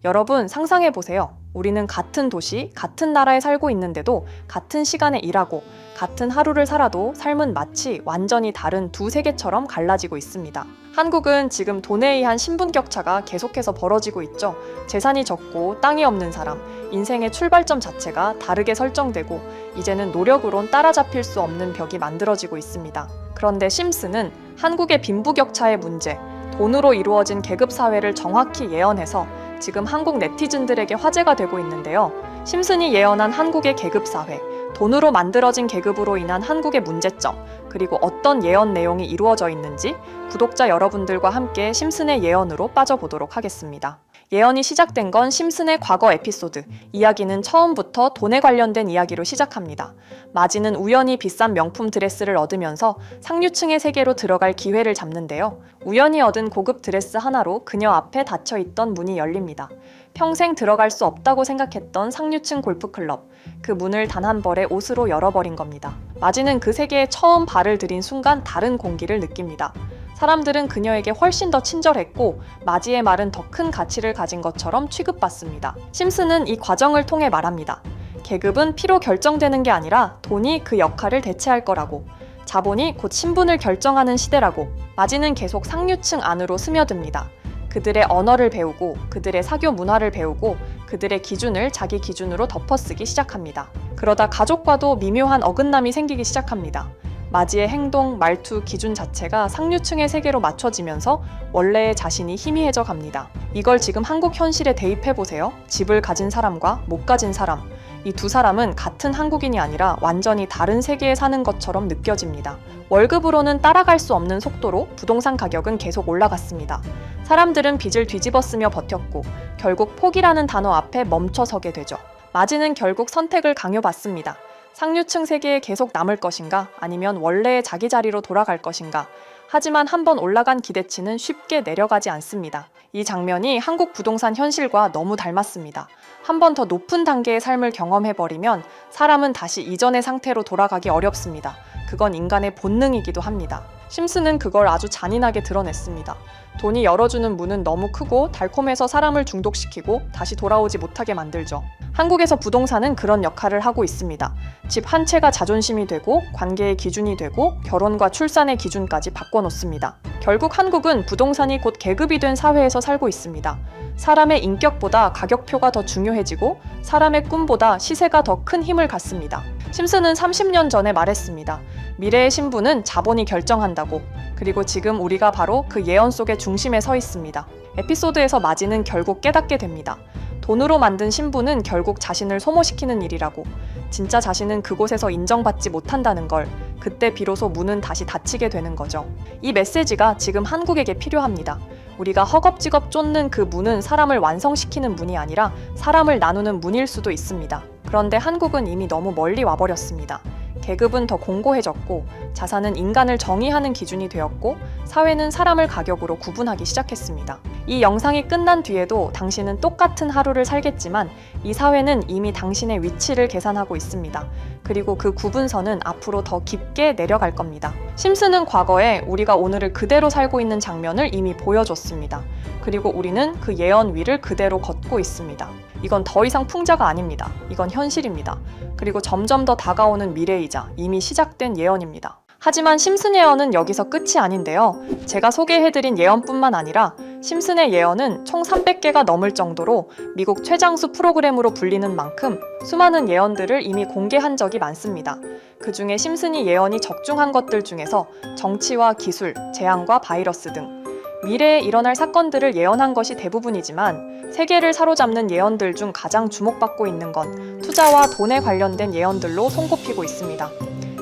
여러분 상상해보세요. 우리는 같은 도시, 같은 나라에 살고 있는데도 같은 시간에 일하고 같은 하루를 살아도 삶은 마치 완전히 다른 두 세계처럼 갈라지고 있습니다. 한국은 지금 돈에 의한 신분 격차가 계속해서 벌어지고 있죠. 재산이 적고 땅이 없는 사람, 인생의 출발점 자체가 다르게 설정되고 이제는 노력으론 따라잡힐 수 없는 벽이 만들어지고 있습니다. 그런데 심스는 한국의 빈부격차의 문제, 돈으로 이루어진 계급사회를 정확히 예언해서 지금 한국 네티즌들에게 화제가 되고 있는데요. 심슨이 예언한 한국의 계급사회, 돈으로 만들어진 계급으로 인한 한국의 문제점, 그리고 어떤 예언 내용이 이루어져 있는지 구독자 여러분들과 함께 심슨의 예언으로 빠져보도록 하겠습니다. 예언이 시작된 건 심슨의 과거 에피소드, 이야기는 처음부터 돈에 관련된 이야기로 시작합니다. 마지는 우연히 비싼 명품 드레스를 얻으면서 상류층의 세계로 들어갈 기회를 잡는데요. 우연히 얻은 고급 드레스 하나로 그녀 앞에 닫혀있던 문이 열립니다. 평생 들어갈 수 없다고 생각했던 상류층 골프클럽, 그 문을 단 한 벌의 옷으로 열어버린 겁니다. 마지는 그 세계에 처음 발을 들인 순간 다른 공기를 느낍니다. 사람들은 그녀에게 훨씬 더 친절했고 마지의 말은 더 큰 가치를 가진 것처럼 취급받습니다. 심슨은 이 과정을 통해 말합니다. 계급은 피로 결정되는 게 아니라 돈이 그 역할을 대체할 거라고. 자본이 곧 신분을 결정하는 시대라고. 마지는 계속 상류층 안으로 스며듭니다. 그들의 언어를 배우고 그들의 사교 문화를 배우고 그들의 기준을 자기 기준으로 덮어쓰기 시작합니다. 그러다 가족과도 미묘한 어긋남이 생기기 시작합니다. 마지의 행동, 말투, 기준 자체가 상류층의 세계로 맞춰지면서 원래의 자신이 희미해져 갑니다. 이걸 지금 한국 현실에 대입해보세요. 집을 가진 사람과 못 가진 사람. 이 두 사람은 같은 한국인이 아니라 완전히 다른 세계에 사는 것처럼 느껴집니다. 월급으로는 따라갈 수 없는 속도로 부동산 가격은 계속 올라갔습니다. 사람들은 빚을 뒤집어쓰며 버텼고 결국 포기라는 단어 앞에 멈춰서게 되죠. 마지는 결국 선택을 강요받습니다. 상류층 세계에 계속 남을 것인가 아니면 원래의 자기 자리로 돌아갈 것인가. 하지만 한번 올라간 기대치는 쉽게 내려가지 않습니다. 이 장면이 한국 부동산 현실과 너무 닮았습니다. 한 번 더 높은 단계의 삶을 경험해버리면 사람은 다시 이전의 상태로 돌아가기 어렵습니다. 그건 인간의 본능이기도 합니다. 심슨은 그걸 아주 잔인하게 드러냈습니다. 돈이 열어주는 문은 너무 크고 달콤해서 사람을 중독시키고 다시 돌아오지 못하게 만들죠. 한국에서 부동산은 그런 역할을 하고 있습니다. 집 한 채가 자존심이 되고 관계의 기준이 되고 결혼과 출산의 기준까지 바꿔놓습니다. 결국 한국은 부동산이 곧 계급이 된 사회에서 살고 있습니다. 사람의 인격보다 가격표가 더 중요해지고 사람의 꿈보다 시세가 더 큰 힘을 갖습니다. 심슨은 30년 전에 말했습니다. 미래의 신분은 자본이 결정한다고. 그리고 지금 우리가 바로 그 예언 속의 중심에 서 있습니다. 에피소드에서 마지는 결국 깨닫게 됩니다. 돈으로 만든 신분은 결국 자신을 소모시키는 일이라고. 진짜 자신은 그곳에서 인정받지 못한다는 걸. 그때 비로소 문은 다시 닫히게 되는 거죠. 이 메시지가 지금 한국에게 필요합니다. 우리가 허겁지겁 쫓는 그 문은 사람을 완성시키는 문이 아니라 사람을 나누는 문일 수도 있습니다. 그런데 한국은 이미 너무 멀리 와버렸습니다. 계급은 더 공고해졌고 자산은 인간을 정의하는 기준이 되었고 사회는 사람을 가격으로 구분하기 시작했습니다. 이 영상이 끝난 뒤에도 당신은 똑같은 하루를 살겠지만 이 사회는 이미 당신의 위치를 계산하고 있습니다. 그리고 그 구분선은 앞으로 더 깊게 내려갈 겁니다. 심슨은 과거에 우리가 오늘을 그대로 살고 있는 장면을 이미 보여줬습니다. 그리고 우리는 그 예언 위를 그대로 걷고 있습니다. 이건 더 이상 풍자가 아닙니다. 이건 현실입니다. 그리고 점점 더 다가오는 미래이자 이미 시작된 예언입니다. 하지만 심슨 예언은 여기서 끝이 아닌데요. 제가 소개해드린 예언뿐만 아니라 심슨의 예언은 총 300개가 넘을 정도로 미국 최장수 프로그램으로 불리는 만큼 수많은 예언들을 이미 공개한 적이 많습니다. 그 중에 심슨이 예언이 적중한 것들 중에서 정치와 기술, 재앙과 바이러스 등 미래에 일어날 사건들을 예언한 것이 대부분이지만 세계를 사로잡는 예언들 중 가장 주목받고 있는 건 투자와 돈에 관련된 예언들로 손꼽히고 있습니다.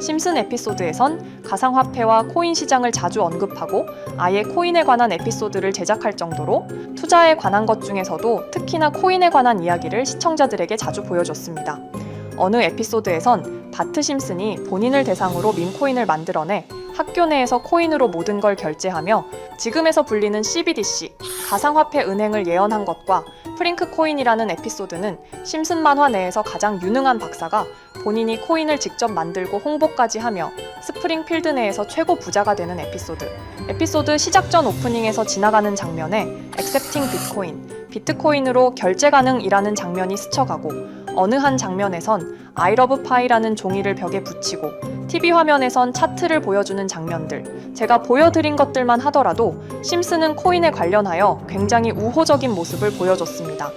심슨 에피소드에선 가상화폐와 코인 시장을 자주 언급하고 아예 코인에 관한 에피소드를 제작할 정도로 투자에 관한 것 중에서도 특히나 코인에 관한 이야기를 시청자들에게 자주 보여줬습니다. 어느 에피소드에선 바트 심슨이 본인을 대상으로 밈코인을 만들어내 학교 내에서 코인으로 모든 걸 결제하며 지금에서 불리는 CBDC, 가상화폐 은행을 예언한 것과 프링크 코인이라는 에피소드는 심슨 만화 내에서 가장 유능한 박사가 본인이 코인을 직접 만들고 홍보까지 하며 스프링필드 내에서 최고 부자가 되는 에피소드 시작 전 오프닝에서 지나가는 장면에 Accepting Bitcoin, 비트코인으로 결제 가능이라는 장면이 스쳐가고 어느 한 장면에선 I love pie라는 종이를 벽에 붙이고 TV 화면에선 차트를 보여주는 장면들, 제가 보여드린 것들만 하더라도 심슨은 코인에 관련하여 굉장히 우호적인 모습을 보여줬습니다.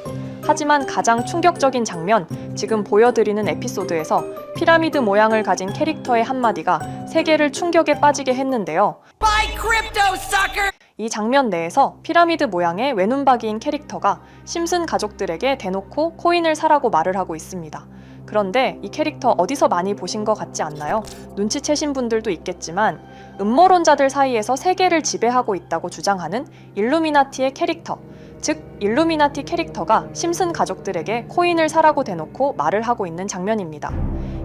하지만 가장 충격적인 장면, 지금 보여드리는 에피소드에서 피라미드 모양을 가진 캐릭터의 한마디가 세계를 충격에 빠지게 했는데요. Buy crypto, sucker! 이 장면 내에서 피라미드 모양의 외눈박이인 캐릭터가 심슨 가족들에게 대놓고 코인을 사라고 말을 하고 있습니다. 그런데 이 캐릭터 어디서 많이 보신 것 같지 않나요? 눈치채신 분들도 있겠지만 음모론자들 사이에서 세계를 지배하고 있다고 주장하는 일루미나티의 캐릭터, 즉 일루미나티 캐릭터가 심슨 가족들에게 코인을 사라고 대놓고 말을 하고 있는 장면입니다.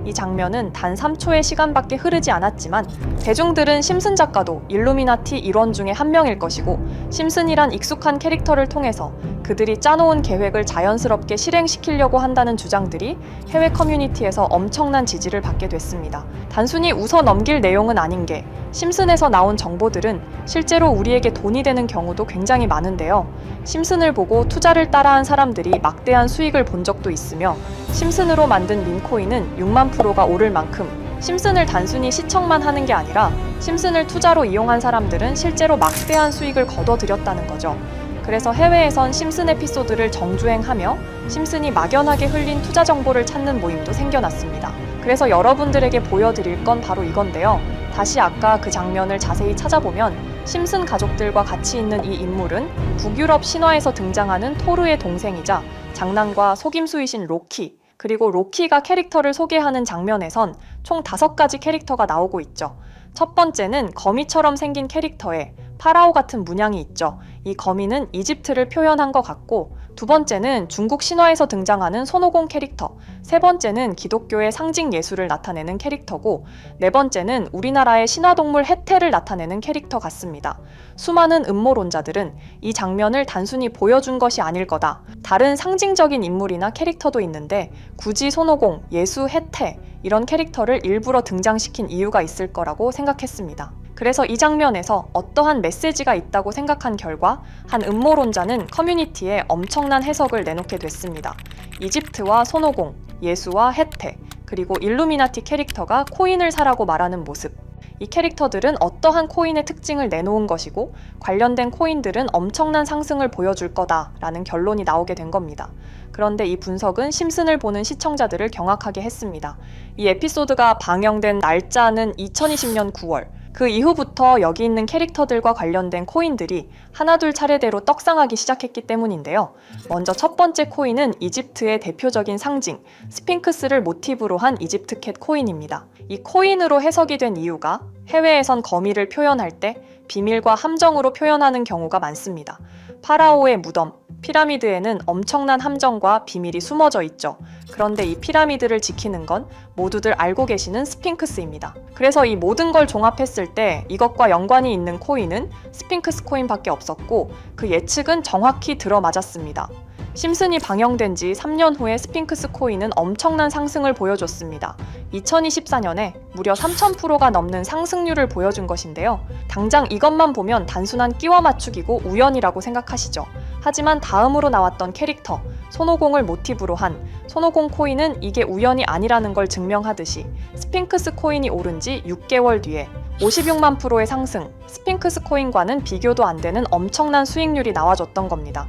이 장면은 단 3초의 시간밖에 흐르지 않았지만 대중들은 심슨 작가도 일루미나티 일원 중에 한 명일 것이고 심슨이란 익숙한 캐릭터를 통해서 그들이 짜놓은 계획을 자연스럽게 실행시키려고 한다는 주장들이 해외 커뮤니티에서 엄청난 지지를 받게 됐습니다. 단순히 웃어 넘길 내용은 아닌 게 심슨에서 나온 정보들은 실제로 우리에게 돈이 되는 경우도 굉장히 많은데요. 심슨을 보고 투자를 따라한 사람들이 막대한 수익을 본 적도 있으며 심슨으로 만든 밈코인은 6만 프로가 오를 만큼 심슨을 단순히 시청만 하는 게 아니라 심슨을 투자로 이용한 사람들은 실제로 막대한 수익을 거둬들였다는 거죠. 그래서 해외에선 심슨 에피소드를 정주행하며 심슨이 막연하게 흘린 투자 정보를 찾는 모임도 생겨났습니다. 그래서 여러분들에게 보여드릴 건 바로 이건데요. 다시 아까 그 장면을 자세히 찾아보면 심슨 가족들과 같이 있는 이 인물은 북유럽 신화에서 등장하는 토르의 동생이자 장난과 속임수이신 로키, 그리고 로키가 캐릭터를 소개하는 장면에선 총 5가지 캐릭터가 나오고 있죠. 첫 번째는 거미처럼 생긴 캐릭터에 파라오 같은 문양이 있죠. 이 거미는 이집트를 표현한 것 같고, 두 번째는 중국 신화에서 등장하는 손오공 캐릭터, 세 번째는 기독교의 상징 예수를 나타내는 캐릭터고, 네 번째는 우리나라의 신화동물 해태를 나타내는 캐릭터 같습니다. 수많은 음모론자들은 이 장면을 단순히 보여준 것이 아닐 거다, 다른 상징적인 인물이나 캐릭터도 있는데 굳이 손오공, 예수, 해태 이런 캐릭터를 일부러 등장시킨 이유가 있을 거라고 생각했습니다. 그래서 이 장면에서 어떠한 메시지가 있다고 생각한 결과 한 음모론자는 커뮤니티에 엄청난 해석을 내놓게 됐습니다. 이집트와 손오공, 예수와 해태, 그리고 일루미나티 캐릭터가 코인을 사라고 말하는 모습, 이 캐릭터들은 어떠한 코인의 특징을 내놓은 것이고 관련된 코인들은 엄청난 상승을 보여줄 거다라는 결론이 나오게 된 겁니다. 그런데 이 분석은 심슨을 보는 시청자들을 경악하게 했습니다. 이 에피소드가 방영된 날짜는 2020년 9월, 그 이후부터 여기 있는 캐릭터들과 관련된 코인들이 하나둘 차례대로 떡상하기 시작했기 때문인데요. 먼저 첫 번째 코인은 이집트의 대표적인 상징, 스핑크스를 모티브로 한 이집트 캣 코인입니다. 이 코인으로 해석이 된 이유가 해외에선 거미를 표현할 때 비밀과 함정으로 표현하는 경우가 많습니다. 파라오의 무덤, 피라미드에는 엄청난 함정과 비밀이 숨어져 있죠. 그런데 이 피라미드를 지키는 건 모두들 알고 계시는 스핑크스입니다. 그래서 이 모든 걸 종합했을 때 이것과 연관이 있는 코인은 스핑크스 코인밖에 없었고 그 예측은 정확히 들어맞았습니다. 심슨이 방영된 지 3년 후에 스핑크스 코인은 엄청난 상승을 보여줬습니다. 2024년에 무려 3000%가 넘는 상승률을 보여준 것인데요. 당장 이것만 보면 단순한 끼워 맞추기고 우연이라고 생각하시죠. 하지만 다음으로 나왔던 캐릭터, 손오공을 모티브로 한 손오공 코인은 이게 우연이 아니라는 걸 증명하듯이 스핑크스 코인이 오른 지 6개월 뒤에 56만 프로의 상승, 스핑크스 코인과는 비교도 안 되는 엄청난 수익률이 나와줬던 겁니다.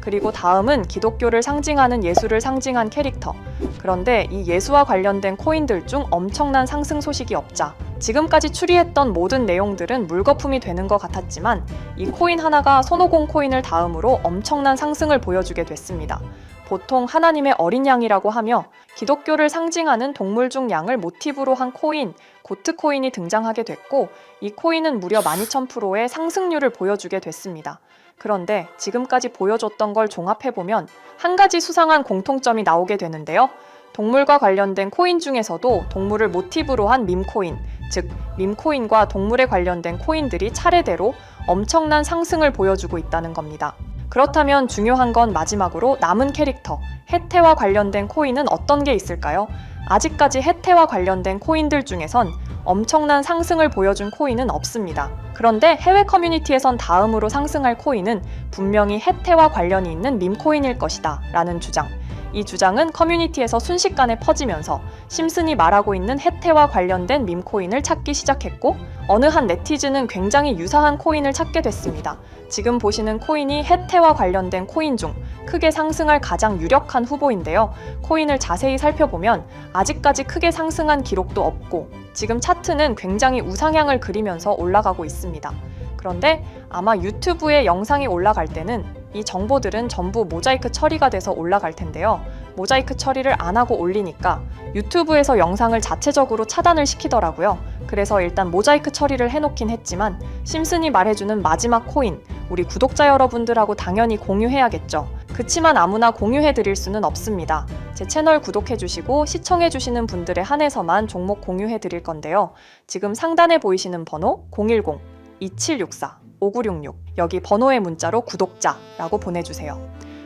그리고 다음은 기독교를 상징하는 예수를 상징한 캐릭터. 그런데 이 예수와 관련된 코인들 중 엄청난 상승 소식이 없자 지금까지 추리했던 모든 내용들은 물거품이 되는 것 같았지만 이 코인 하나가 손오공 코인을 다음으로 엄청난 상승을 보여주게 됐습니다. 보통 하나님의 어린 양이라고 하며 기독교를 상징하는 동물 중 양을 모티브로 한 코인, 고트 코인이 등장하게 됐고 이 코인은 무려 12,000%의 상승률을 보여주게 됐습니다. 그런데 지금까지 보여줬던 걸 종합해보면 한 가지 수상한 공통점이 나오게 되는데요. 동물과 관련된 코인 중에서도 동물을 모티브로 한 밈코인, 즉 밈코인과 동물에 관련된 코인들이 차례대로 엄청난 상승을 보여주고 있다는 겁니다. 그렇다면 중요한 건 마지막으로 남은 캐릭터, 해태와 관련된 코인은 어떤 게 있을까요? 아직까지 해태와 관련된 코인들 중에선 엄청난 상승을 보여준 코인은 없습니다. 그런데 해외 커뮤니티에선 다음으로 상승할 코인은 분명히 해태와 관련이 있는 밈코인일 것이다 라는 주장. 이 주장은 커뮤니티에서 순식간에 퍼지면서 심슨이 말하고 있는 해태와 관련된 밈코인을 찾기 시작했고 어느 한 네티즌은 굉장히 유사한 코인을 찾게 됐습니다. 지금 보시는 코인이 해태와 관련된 코인 중 크게 상승할 가장 유력한 후보인데요. 코인을 자세히 살펴보면 아직까지 크게 상승한 기록도 없고 지금 차트는 굉장히 우상향을 그리면서 올라가고 있습니다. 그런데 아마 유튜브에 영상이 올라갈 때는 이 정보들은 전부 모자이크 처리가 돼서 올라갈 텐데요. 모자이크 처리를 안 하고 올리니까 유튜브에서 영상을 자체적으로 차단을 시키더라고요. 그래서 일단 모자이크 처리를 해놓긴 했지만 심슨이 말해주는 마지막 코인, 우리 구독자 여러분들하고 당연히 공유해야겠죠. 그치만 아무나 공유해드릴 수는 없습니다. 제 채널 구독해주시고 시청해주시는 분들에 한해서만 종목 공유해드릴 건데요. 지금 상단에 보이시는 번호 010-2764-5966 여기 번호의 문자로 구독자라고 보내주세요.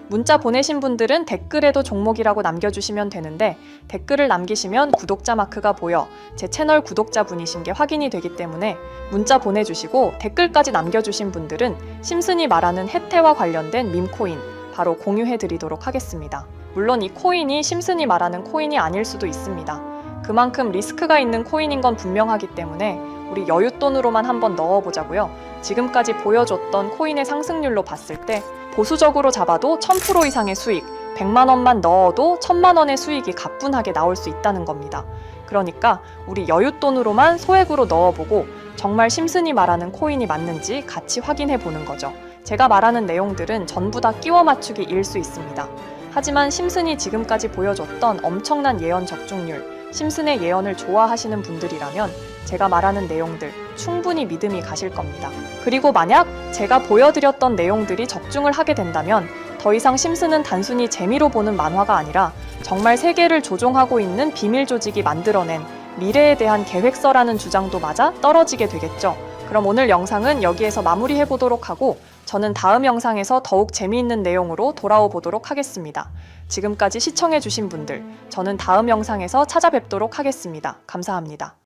문자 보내신 분들은 댓글에도 종목이라고 남겨주시면 되는데 댓글을 남기시면 구독자 마크가 보여 제 채널 구독자분이신 게 확인이 되기 때문에 문자 보내주시고 댓글까지 남겨주신 분들은 심슨이 말하는 해태와 관련된 밈코인 바로 공유해드리도록 하겠습니다. 물론 이 코인이 심슨이 말하는 코인이 아닐 수도 있습니다. 그만큼 리스크가 있는 코인인 건 분명하기 때문에 우리 여윳돈으로만 한번 넣어보자고요. 지금까지 보여줬던 코인의 상승률로 봤을 때 보수적으로 잡아도 1000% 이상의 수익, 100만 원만 넣어도 1000만 원의 수익이 가뿐하게 나올 수 있다는 겁니다. 그러니까 우리 여윳돈으로만 소액으로 넣어보고 정말 심슨이 말하는 코인이 맞는지 같이 확인해 보는 거죠. 제가 말하는 내용들은 전부 다 끼워 맞추기일 수 있습니다. 하지만 심슨이 지금까지 보여줬던 엄청난 예언 적중률, 심슨의 예언을 좋아하시는 분들이라면 제가 말하는 내용들 충분히 믿음이 가실 겁니다. 그리고 만약 제가 보여드렸던 내용들이 적중을 하게 된다면 더 이상 심슨은 단순히 재미로 보는 만화가 아니라 정말 세계를 조종하고 있는 비밀 조직이 만들어낸 미래에 대한 계획서라는 주장도 맞아 떨어지게 되겠죠. 그럼 오늘 영상은 여기에서 마무리해 보도록 하고 저는 다음 영상에서 더욱 재미있는 내용으로 돌아오 보도록 하겠습니다. 지금까지 시청해 주신 분들, 저는 다음 영상에서 찾아뵙도록 하겠습니다. 감사합니다.